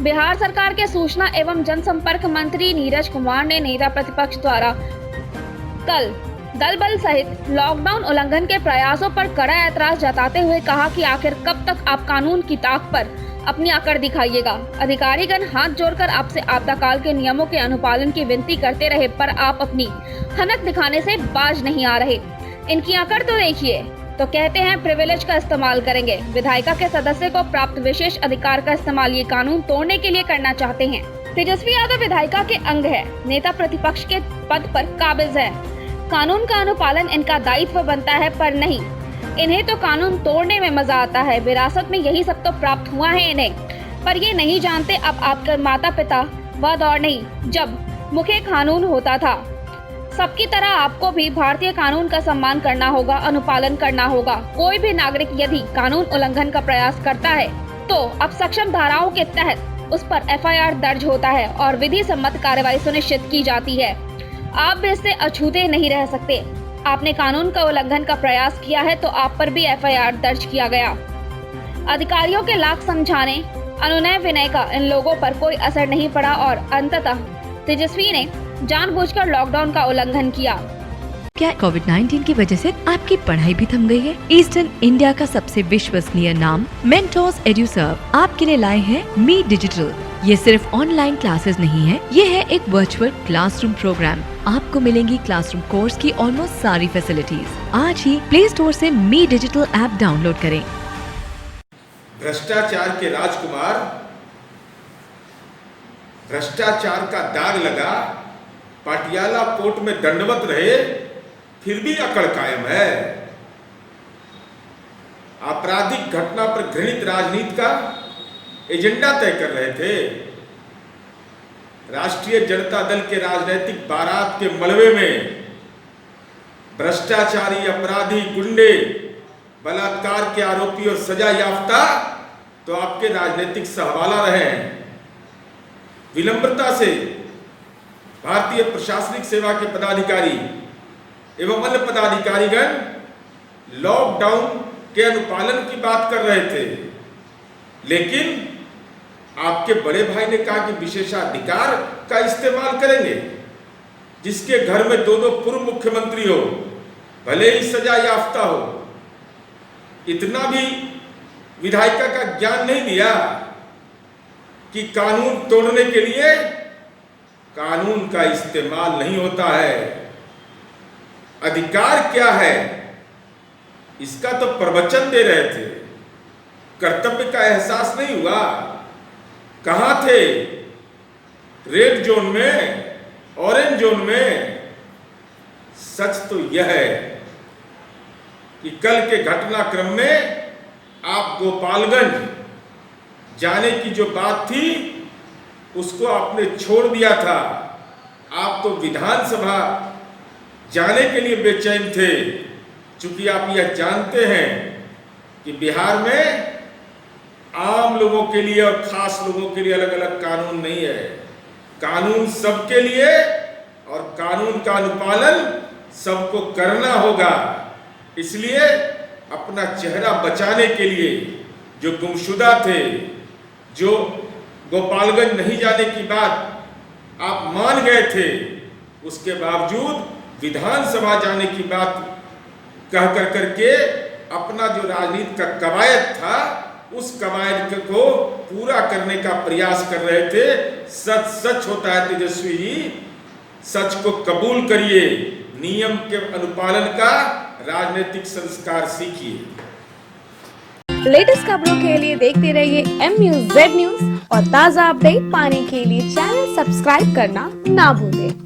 बिहार सरकार के सूचना एवं जनसंपर्क मंत्री नीरज कुमार ने नेता प्रतिपक्ष द्वारा कल दल बल सहित लॉकडाउन उल्लंघन के प्रयासों पर कड़ा ऐतराज जताते हुए कहा कि आखिर कब तक आप कानून की ताक पर अपनी अकड़ दिखाइएगा। अधिकारीगण हाथ जोड़कर आपसे आपदा काल के नियमों के अनुपालन की विनती करते रहे, पर आप अपनी हनक दिखाने से बाज नहीं आ रहे। इनकी अकड़ तो देखिए। तो कहते हैं प्रिविलेज का इस्तेमाल करेंगे। विधायिका के सदस्य को प्राप्त विशेष अधिकार का इस्तेमाल ये कानून तोड़ने के लिए करना चाहते हैं। तेजस्वी यादव विधायिका के अंग है, नेता प्रतिपक्ष के पद पर काबिज है। कानून का अनुपालन इनका दायित्व बनता है, पर नहीं, इन्हें तो कानून तोड़ने में मजा आता है। विरासत में यही सब तो प्राप्त हुआ है इन्हें, पर ये नहीं जानते अब आपके माता पिता वह दौर नहीं जब मुख्य कानून होता था। सबकी तरह आपको भी भारतीय कानून का सम्मान करना होगा, अनुपालन करना होगा। कोई भी नागरिक यदि कानून उल्लंघन का प्रयास करता है तो अब सक्षम धाराओं के तहत उस पर एफआईआर दर्ज होता है और विधि सम्मत कार्रवाई सुनिश्चित की जाती है। आप भी इससे अछूते नहीं रह सकते। आपने कानून का उल्लंघन का प्रयास किया है तो आप पर भी एफआईआर दर्ज किया गया। अधिकारियों के लाख समझाने, अनुनय विनय का इन लोगों पर कोई असर नहीं पड़ा और अंततः तेजस्वी ने जानबूझकर लॉकडाउन का उल्लंघन किया। क्या कोविड-19 की वजह से आपकी पढ़ाई भी थम गई है? ईस्टर्न इंडिया का सबसे विश्वसनीय नाम मेंटोस एड्यूसर्व आपके लिए लाए हैं मी डिजिटल। ये सिर्फ ऑनलाइन क्लासेस नहीं है, ये है एक वर्चुअल क्लासरूम प्रोग्राम। आपको मिलेंगी क्लासरूम कोर्स की ऑलमोस्ट सारी फैसिलिटीज। आज ही प्ले स्टोर से मी डिजिटल ऐप डाउनलोड करें। भ्रष्टाचार के राजकुमार, भ्रष्टाचार का दाग लगा, पटियाला कोर्ट में दंडवत रहे, फिर भी अकड़ कायम है। आपराधिक घटना पर घृणित राजनीति का एजेंडा तय कर रहे थे। राष्ट्रीय जनता दल के राजनीतिक बारात के मलबे में भ्रष्टाचारी, अपराधी, गुंडे, बलात्कार के आरोपी और सजा याफ्ता तो आपके राजनीतिक सहवाला रहे हैं। विनम्रता से भारतीय प्रशासनिक सेवा के पदाधिकारी एवं अन्य पदाधिकारीगण लॉकडाउन के अनुपालन की बात कर रहे थे, लेकिन आपके बड़े भाई ने कहा कि विशेषाधिकार का इस्तेमाल करेंगे। जिसके घर में दो पूर्व मुख्यमंत्री हो, भले ही सजा याफ्ता हो, इतना भी विधायिका का ज्ञान नहीं दिया कि कानून तोड़ने के लिए कानून का इस्तेमाल नहीं होता है। अधिकार क्या है इसका तो प्रवचन दे रहे थे, कर्तव्य का एहसास नहीं हुआ। कहां थे? रेड जोन में, ऑरेंज जोन में। सच तो यह है कि कल के घटनाक्रम में आप गोपालगंज जाने की जो बात थी उसको आपने छोड़ दिया था। आप तो विधानसभा जाने के लिए बेचैन थे, चूंकि आप यह जानते हैं कि बिहार में आम लोगों के लिए और खास लोगों के लिए अलग अलग कानून नहीं है। कानून सबके लिए और कानून का अनुपालन सबको करना होगा। इसलिए अपना चेहरा बचाने के लिए जो गुमशुदा थे, जो गोपालगंज नहीं जाने की बात आप मान गए थे, उसके बावजूद विधानसभा जाने की बात कह कर करके अपना जो राजनीति का कवायद था उस कवायद को पूरा करने का प्रयास कर रहे थे। सच सच होता है तेजस्वी जी, सच को कबूल करिए, नियम के अनुपालन का राजनीतिक संस्कार सीखिए। लेटेस्ट खबरों के लिए देखते रहिए MUZ न्यूज और ताज़ा अपडेट पाने के लिए चैनल सब्सक्राइब करना ना भूलें।